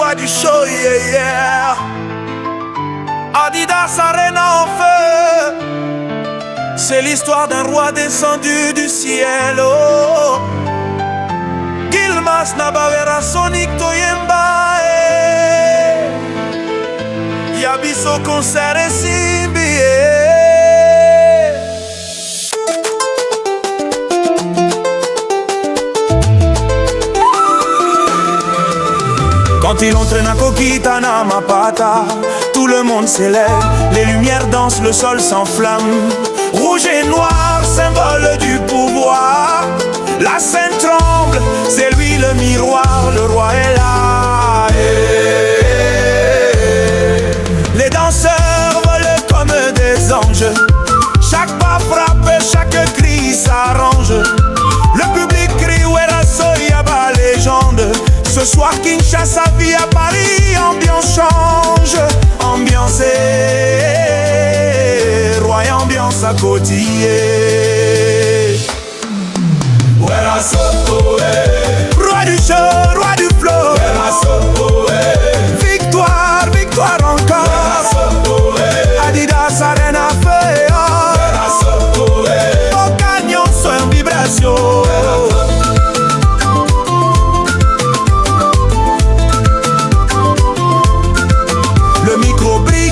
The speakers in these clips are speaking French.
roi du show, yeah, yeah. Adidas Arena en feu. C'est l'histoire d'un roi descendu du ciel, oh. Gilmas Nabavera Sonic Toyemba, Yabiso concert et Simbi. Quand il entraîne à Coquita Mapata, tout le monde s'élève, les lumières dansent, le sol s'enflamme. Rouge et noir, symbole du pouvoir. La scène tremble, c'est lui le miroir, le roi est là. Les danseurs volent comme des anges. Chaque pas frappe, chaque cri s'arrange. Le public crie Wera Soyaba légende. Ce soir Kinshasa vit à Paris, ambiance change. Ambiance roi et ambiance à côté. Wera Soto, roi du show, roi du flow. Wera Soto, victoire, victoire encore. Wera Soto, Adidas Arena feu. Wera Soto, au canyon soit en vibration.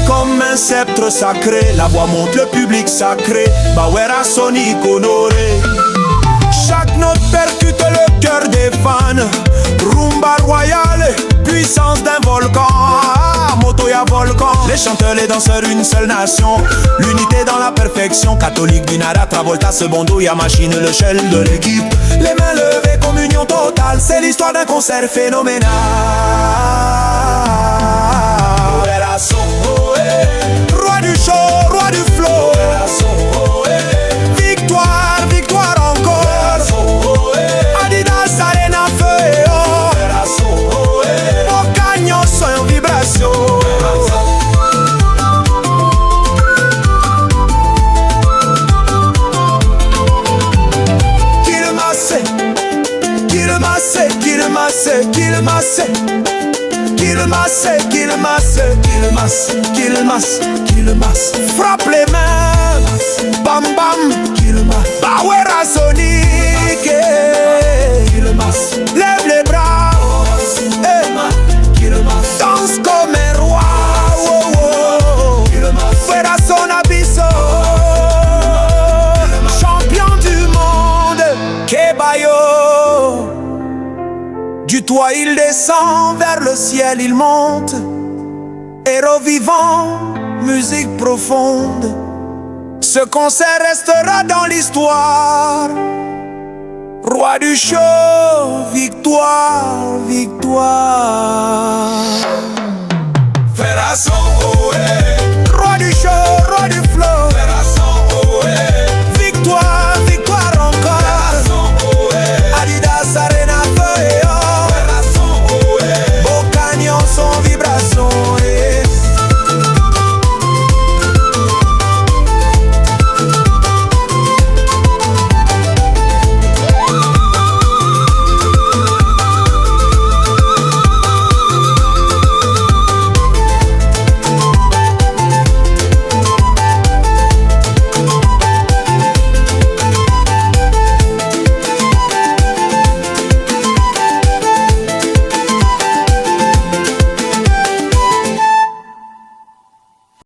Comme un sceptre sacré, la voix monte, le public sacré. Bawera Sonic honoré. Chaque note percute le cœur des fans. Rumba royale, puissance d'un volcan. Moto ya volcan. Les chanteurs, les danseurs, une seule nation. L'unité dans la perfection. Catholique, Binara, Travolta, Sebondo, ya machine, le shell de l'équipe. Les mains levées, communion totale. C'est l'histoire d'un concert phénoménal. Roi du show, roi du flow. Victoire, victoire encore. Adidas Arena feu. Au canyon soit en vibration. Qu'il masse, qu'il masse, qu'il masse, qu'il masse. Qu'il masse, qu'il masse, qu'il masse, qu'il masse, qu'il masse. Frappe les mains, bam bam, qu'il masse. Bawera Sonic, qu'il masse. Lève les bras, qu'il masse. Danse comme un roi, qu'il masse. Wera son abisso, champion du monde, Kebayo. Du toit il descend, vers le ciel il monte. Héros vivant, musique profonde. Ce concert restera dans l'histoire. Roi du show, victoire, victoire. Wera Soto, roi du show, roi du flow.